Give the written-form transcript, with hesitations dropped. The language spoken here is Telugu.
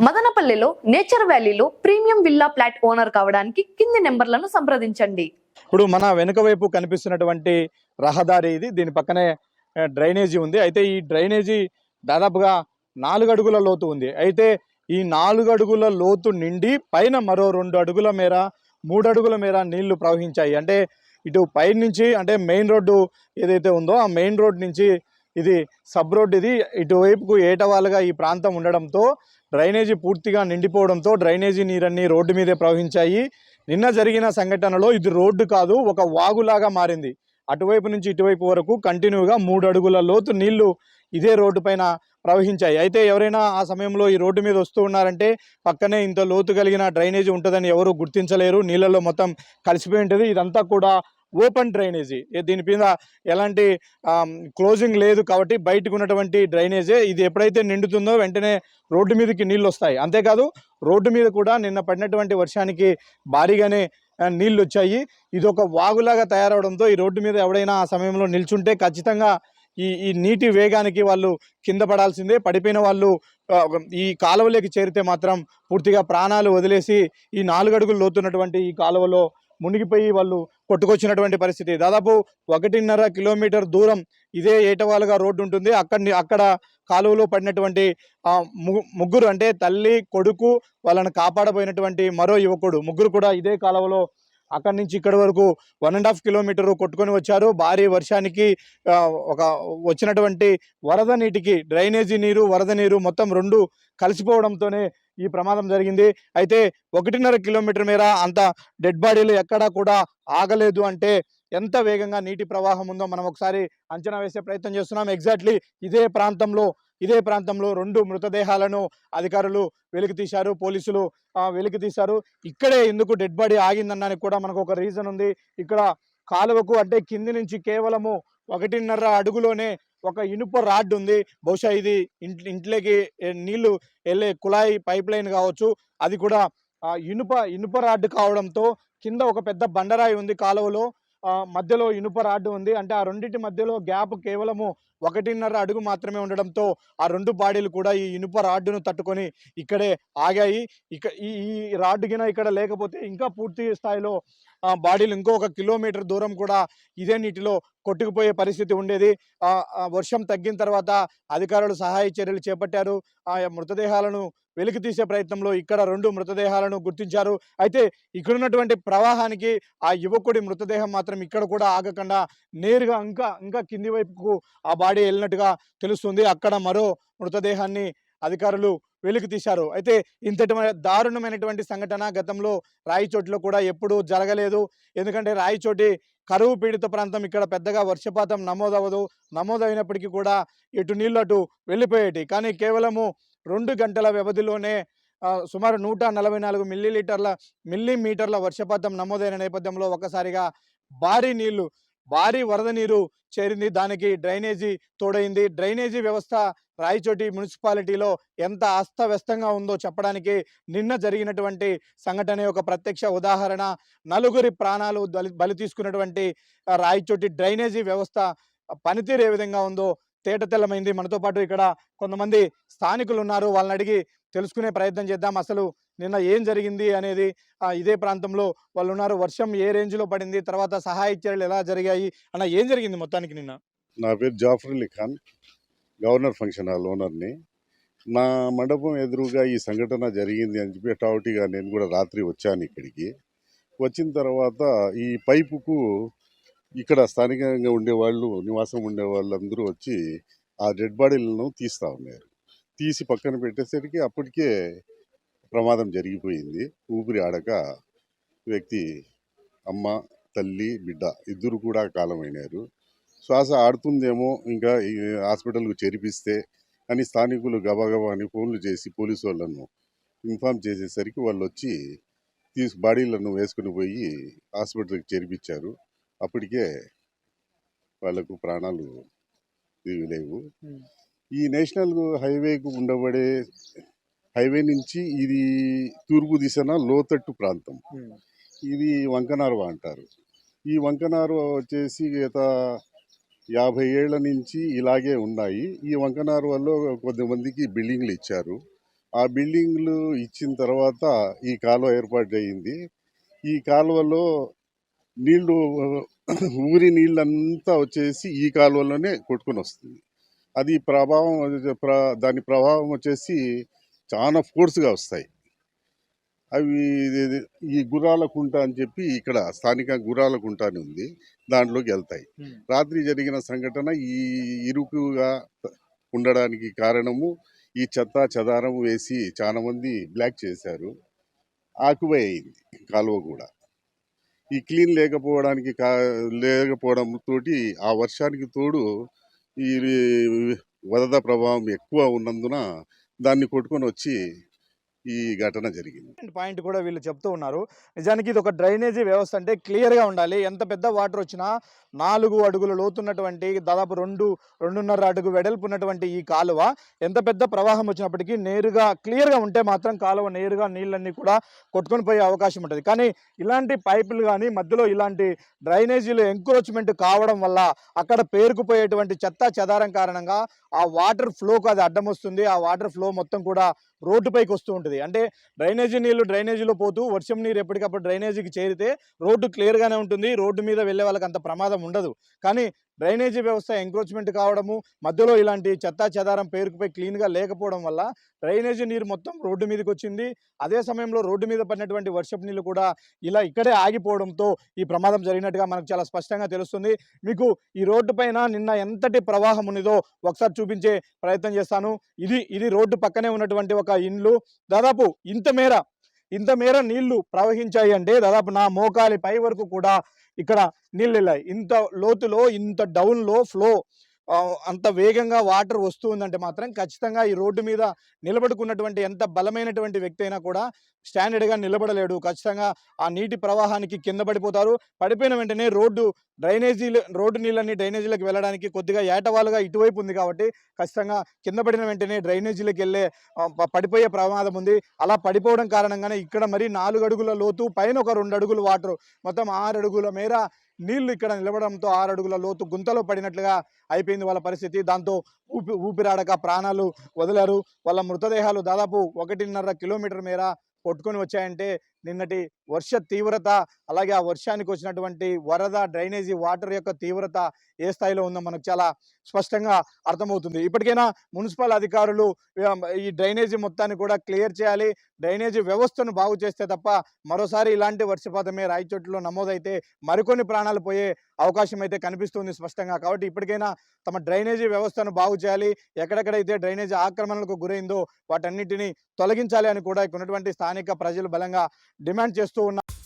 మదనపల్లిలో నేచర్ వ్యాలీలో ప్రీమియం విల్లా ఫ్లాట్ ఓనర్ కావడానికి కింది నెంబర్లను సంప్రదించండి. ఇప్పుడు మన వెనుక వైపు కనిపిస్తున్నటువంటి రహదారి ఇది. దీని పక్కనే డ్రైనేజీ ఉంది. అయితే ఈ డ్రైనేజీ దాదాపుగా 4 అడుగుల లోతు ఉంది. అయితే ఈ 4 అడుగుల లోతు నిండి పైన మరో 2 అడుగుల మేర 3 అడుగుల మేర నీళ్లు ప్రవహించాయి. అంటే ఇటు పై నుంచి అంటే మెయిన్ రోడ్డు ఏదైతే ఉందో ఆ మెయిన్ రోడ్ నుంచి ఇది సబ్ రోడ్, ఇది ఇటువైపుకు ఏటవాలుగా ఈ ప్రాంతం ఉండడంతో డ్రైనేజీ పూర్తిగా నిండిపోవడంతో డ్రైనేజీ నీరన్నీ రోడ్డు మీదే ప్రవహించాయి. నిన్న జరిగిన సంఘటనలో ఇది రోడ్డు కాదు, ఒక వాగులాగా మారింది. అటువైపు నుంచి ఇటువైపు వరకు కంటిన్యూగా 3 అడుగుల లోతు నీళ్లు ఇదే రోడ్డు పైన ప్రవహించాయి. అయితే ఎవరైనా ఆ సమయంలో ఈ రోడ్డు మీద వస్తూ ఉన్నారంటే పక్కనే ఇంత లోతు కలిగిన డ్రైనేజీ ఉంటుందని ఎవరు గుర్తించలేరు. నీళ్ళలో మొత్తం కలిసిపోయి ఉంటుంది. ఇదంతా కూడా ఓపెన్ డ్రైనేజీ, దీని మీద ఎలాంటి క్లోజింగ్ లేదు కాబట్టి బయటకు ఉన్నటువంటి డ్రైనేజే. ఇది ఎప్పుడైతే నిండుతుందో వెంటనే రోడ్డు మీదకి నీళ్ళు వస్తాయి. అంతేకాదు రోడ్డు మీద కూడా నిన్న పడినటువంటి వర్షానికి భారీగానే నీళ్ళు వచ్చాయి. ఇది ఒక వాగులాగా తయారవడంతో ఈ రోడ్డు మీద ఎవడైనా ఆ సమయంలో నిల్చుంటే ఖచ్చితంగా ఈ నీటి వేగానికి వాళ్ళు కింద పడాల్సిందే. పడిపోయిన వాళ్ళు ఈ కాలువలోకి చేరితే మాత్రం పూర్తిగా ప్రాణాలు వదిలేసి ఈ 4 అడుగులు లోతున్నటువంటి ఈ కాలువలో మునిగిపోయి వాళ్ళు కొట్టుకొచ్చినటువంటి పరిస్థితి. దాదాపు 1.5 కిలోమీటర్ దూరం ఇదే ఏటవాలుగా రోడ్డు ఉంటుంది. అక్కడ కాలువలో పడినటువంటి ముగ్గురు, అంటే తల్లి, కొడుకు, వాళ్ళని కాపాడబోయినటువంటి మరో యువకుడు, ముగ్గురు కూడా ఇదే కాలువలో అక్కడి నుంచి ఇక్కడి వరకు 1.5 కిలోమీటర్ కొట్టుకొని వచ్చారు. భారీ వర్షానికి వచ్చినటువంటి వరద నీటికి డ్రైనేజీ నీరు, వరద నీరు మొత్తం 2 కలిసిపోవడంతోనే ఈ ప్రమాదం జరిగింది. అయితే 1.5 కిలోమీటర్ మేర అంత డెడ్ బాడీలు ఎక్కడా కూడా ఆగలేదు. అంటే ఎంత వేగంగా నీటి ప్రవాహం ఉందో మనం ఒకసారి అంచనా వేసే ప్రయత్నం చేస్తున్నాం. ఎగ్జాక్ట్లీ ఇదే ప్రాంతంలో 2 మృతదేహాలను అధికారులు వెలికి తీశారు, పోలీసులు వెలికి తీశారు. ఇక్కడే ఎందుకు డెడ్ బాడీ ఆగిందనడానికి కూడా మనకు ఒక రీజన్ ఉంది. ఇక్కడ కాలువకు అంటే కింది నుంచి కేవలము 1.5 అడుగులోనే ఒక ఇనుప రాడ్ ఉంది. బహుశా ఇది ఇంట్లోకి నీళ్లు వెళ్ళే కుళాయి పైప్ లైన్ కావచ్చు. అది కూడా ఇనుప రాడ్ కావడంతో కింద ఒక పెద్ద బండరాయి ఉంది కాలువలో, మధ్యలో ఇనుప రాడ్డు ఉంది. అంటే ఆ రెండింటి మధ్యలో గ్యాప్ కేవలము 1.5 అడుగు మాత్రమే ఉండడంతో ఆ 2 బాడీలు కూడా ఈ ఇనుప రాడ్డును తట్టుకొని ఇక్కడే ఆగాయి. ఈ రాడ్డు గిన ఇక్కడ లేకపోతే ఇంకా పూర్తి స్థాయిలో బాడీలు ఇంకో 1 కిలోమీటర్ దూరం కూడా ఇదే నీటిలో కొట్టుకుపోయే పరిస్థితి ఉండేది. వర్షం తగ్గిన తర్వాత అధికారులు సహాయ చర్యలు చేపట్టారు. ఆ మృతదేహాలను వెలికి తీసే ప్రయత్నంలో ఇక్కడ 2 మృతదేహాలను గుర్తించారు. అయితే ఇక్కడున్నటువంటి ప్రవాహానికి ఆ యువకుడి మృతదేహం మాత్రం ఇక్కడ కూడా ఆగకుండా నేరుగా ఇంకా కింది వైపుకు ఆ బాడీ వెళ్ళినట్టుగా తెలుస్తుంది. అక్కడ మరో మృతదేహాన్ని అధికారులు వెలికి తీశారు. అయితే ఇంతటి దారుణమైనటువంటి సంఘటన గతంలో రాయచోటిలో కూడా ఎప్పుడూ జరగలేదు. ఎందుకంటే రాయచోటి కరువు పీడిత ప్రాంతం, ఇక్కడ పెద్దగా వర్షపాతం నమోదైనప్పటికీ కూడా ఎటు నీళ్ళు అటు వెళ్ళిపోయేటి. కానీ కేవలము 2 గంటల వ్యవధిలోనే సుమారు 144 మిల్లీమీటర్ల వర్షపాతం నమోదైన నేపథ్యంలో ఒక్కసారిగా భారీ వరద నీరు చేరింది. దానికి డ్రైనేజీ తోడైంది. డ్రైనేజీ వ్యవస్థ రాయచోటి మున్సిపాలిటీలో ఎంత అస్తవ్యస్తంగా ఉందో చెప్పడానికి నిన్న జరిగినటువంటి సంఘటన ఒక ప్రత్యక్ష ఉదాహరణ. 4 ప్రాణాలు బలి తీసుకున్నటువంటి రాయచోటి డ్రైనేజీ వ్యవస్థ పనితీరు ఏ విధంగా ఉందో తేటతెల్లమైంది. మనతో పాటు ఇక్కడ కొంతమంది స్థానికులు ఉన్నారు, వాళ్ళని అడిగి తెలుసుకునే ప్రయత్నం చేద్దాం. అసలు నిన్న ఏం జరిగింది అనేది. ఇదే ప్రాంతంలో వాళ్ళు ఉన్నారు. వర్షం ఏ రేంజ్లో పడింది, తర్వాత సహాయ చర్యలు ఎలా జరిగాయి అన్న, ఏం జరిగింది మొత్తానికి నిన్న? నా పేరు Jafar Ali Khan, governor function hall ఓనర్ని. నా మండపం ఎదురుగా ఈ సంఘటన జరిగింది అని చెప్పి టావుటిగా నేను కూడా రాత్రి వచ్చాను ఇక్కడికి. వచ్చిన తర్వాత ఈ పైపుకు ఇక్కడ స్థానికంగా ఉండేవాళ్ళు, నివాసం ఉండేవాళ్ళు అందరూ వచ్చి ఆ డెడ్ బాడీలను తీస్తూ ఉన్నారు. తీసి పక్కన పెట్టేసరికి అప్పటికే ప్రమాదం జరిగిపోయింది. ఊపిరి ఆడక వ్యక్తి, అమ్మ, తల్లి, బిడ్డ ఇద్దరు కూడా కాలమైనారు. శ్వాస ఆడుతుందేమో ఇంకా హాస్పిటల్కు చేర్పిస్తే అని స్థానికులు గబగబా అని ఫోన్లు చేసి పోలీసు వాళ్ళను ఇన్ఫామ్ చేసేసరికి వాళ్ళు వచ్చి బాడీలను వేసుకుని పోయి హాస్పిటల్కి చేర్పించారు. అప్పటికే వాళ్లకు ప్రాణాలు లేవు. ఈ నేషనల్ హైవేకు ఉండబడే హైవే నుంచి ఇది తూర్పు దిశన లోతట్టు ప్రాంతం. ఇది వంకనార్వ అంటారు. ఈ వంకనార్వ వచ్చేసి గత 50 ఏళ్ల నుంచి ఇలాగే ఉన్నాయి. ఈ వంకనార్వలో కొద్దిమందికి బిల్డింగ్లు ఇచ్చారు. ఆ బిల్డింగ్లు ఇచ్చిన తర్వాత ఈ కాలువ ఏర్పాటు అయ్యింది. ఈ కాలువలో నీళ్లు ఊరి నీళ్ళంతా వచ్చేసి ఈ కాలువలోనే కొట్టుకొని వస్తుంది. అది ప్రభావం దాని ప్రభావం వచ్చేసి చాలా ఫోర్స్గా వస్తాయి. అవి ఈ గుర్రాల కుంట అని చెప్పి ఇక్కడ స్థానిక గుర్రాల కుంట అని ఉంది, దాంట్లోకి వెళ్తాయి. రాత్రి జరిగిన సంఘటన ఈ ఇరుకుగా ఉండడానికి కారణము ఈ చెత్త చెదారం వేసి చాలా మంది బ్లాక్ చేశారు. ఆక్యుపై అయింది కాలువ కూడా. ఈ క్లీన్ లేకపోవడం తోటి ఆ వర్షానికి తోడు ఈ వరద ప్రభావం ఎక్కువ ఉన్నందున దాన్ని కొట్టుకొని వచ్చి ఈ ఘటన జరిగింది. పాయింట్ కూడా వీళ్ళు చెప్తూ ఉన్నారు. నిజానికి ఇది ఒక డ్రైనేజీ వ్యవస్థ అంటే క్లియర్గా ఉండాలి. ఎంత పెద్ద వాటర్ వచ్చినా 4 అడుగుల లోతున్నటువంటి దాదాపు 2.5 అడుగు వెడల్పు ఉన్నటువంటి ఈ కాలువ ఎంత పెద్ద ప్రవాహం వచ్చినప్పటికీ నేరుగా క్లియర్గా ఉంటే మాత్రం కాలువ నేరుగా నీళ్ళన్నీ కూడా కొట్టుకొని పోయే అవకాశం ఉంటుంది. కానీ ఇలాంటి పైపులు కానీ మధ్యలో ఇలాంటి డ్రైనేజీలు ఎంక్రోచ్మెంట్ కావడం వల్ల అక్కడ పేరుకుపోయేటువంటి చెత్త చెదారం కారణంగా ఆ వాటర్ ఫ్లోకు అది అడ్డం వస్తుంది. ఆ వాటర్ ఫ్లో మొత్తం కూడా రోడ్డుపైకి వస్తూ ఉంటుంది. అంటే డ్రైనేజీ నీళ్లు డ్రైనేజీలో పోతూ వర్షం నీరు ఎప్పటికప్పుడు డ్రైనేజీకి చేరితే రోడ్డు క్లియర్గానే ఉంటుంది. రోడ్డు మీద వెళ్ళే వాళ్ళకి అంత ప్రమాదం ఉండదు. కానీ డ్రైనేజీ వ్యవస్థ ఎంక్రోచ్మెంట్ కావడము, మధ్యలో ఇలాంటి చెత్తా చెదారం పేరుకుపోయి క్లీన్గా లేకపోవడం వల్ల డ్రైనేజీ నీరు మొత్తం రోడ్డు మీదకి వచ్చింది. అదే సమయంలో రోడ్డు మీద పడినటువంటి వర్షపు నీళ్ళు కూడా ఇలా ఇక్కడే ఆగిపోవడంతో ఈ ప్రమాదం జరిగినట్టుగా మనకు చాలా స్పష్టంగా తెలుస్తుంది. మీకు ఈ రోడ్డు పైన నిన్న ఎంతటి ప్రవాహం ఉన్నదో ఒకసారి చూపించే ప్రయత్నం చేస్తాను. ఇది రోడ్డు పక్కనే ఉన్నటువంటి ఒక ఇండ్లు. దాదాపు ఇంత మేర నీళ్లు ప్రవహించాయి అంటే దాదాపు నా మోకాలి పై వరకు కూడా ఇక్కడ నీళ్ళు వెళ్ళాయి. ఇంత లోతులో ఇంత డౌన్లో ఫ్లో అంత వేగంగా వాటర్ వస్తూ ఉందంటే మాత్రం ఖచ్చితంగా ఈ రోడ్డు మీద నిలబడుకున్నటువంటి ఎంత బలమైనటువంటి వ్యక్తి అయినా కూడా స్టాండర్డ్గా నిలబడలేడు. ఖచ్చితంగా ఆ నీటి ప్రవాహానికి కింద పడిపోతారు. పడిపోయిన వెంటనే రోడ్డు నీళ్ళని డ్రైనేజీలకు వెళ్ళడానికి కొద్దిగా ఏటవాలుగా ఇటువైపు ఉంది కాబట్టి ఖచ్చితంగా కింద పడిన వెంటనే డ్రైనేజీలకు వెళ్ళే పడిపోయే ప్రమాదం ఉంది. అలా పడిపోవడం కారణంగానే ఇక్కడ మరి 4 అడుగుల లోతు, పైన ఒక 2 అడుగులు వాటర్, మొత్తం 6 అడుగుల మేర నీళ్లు ఇక్కడ నిలబడంతో 6 అడుగుల లోతు గుంతలో పడినట్లుగా అయిపోయింది వాళ్ళ పరిస్థితి. దాంతో ఊపిరాడక ప్రాణాలు వదిలారు. వాళ్ళ మృతదేహాలు దాదాపు 1.5 కిలోమీటర్ మేర కొట్టుకొని వచ్చాయంటే నిన్నటి వర్ష తీవ్రత, అలాగే ఆ వర్షానికి వచ్చినటువంటి వరద, డ్రైనేజీ వాటర్ యొక్క తీవ్రత ఏ స్థాయిలో ఉందో మనకు చాలా స్పష్టంగా అర్థమవుతుంది. ఇప్పటికైనా మున్సిపల్ అధికారులు ఈ డ్రైనేజీ మొత్తాన్ని కూడా క్లియర్ చేయాలి. డ్రైనేజీ వ్యవస్థను బాగు చేస్తే తప్ప మరోసారి ఇలాంటి వర్షపాతమే రాయచోటిలో నమోదైతే మరికొన్ని ప్రాణాలు పోయే అవకాశం అయితే కనిపిస్తుంది స్పష్టంగా. కాబట్టి ఇప్పటికైనా తమ డ్రైనేజీ వ్యవస్థను బాగు చేయాలి. ఎక్కడెక్కడైతే డ్రైనేజీ ఆక్రమణలకు గురైందో వాటన్నిటిని తొలగించాలి అని కూడా ఇక్కడ ఉన్నటువంటి స్థానిక ప్రజలు బలంగా డిమాండ్ చేస్తూ ఉన్నారు.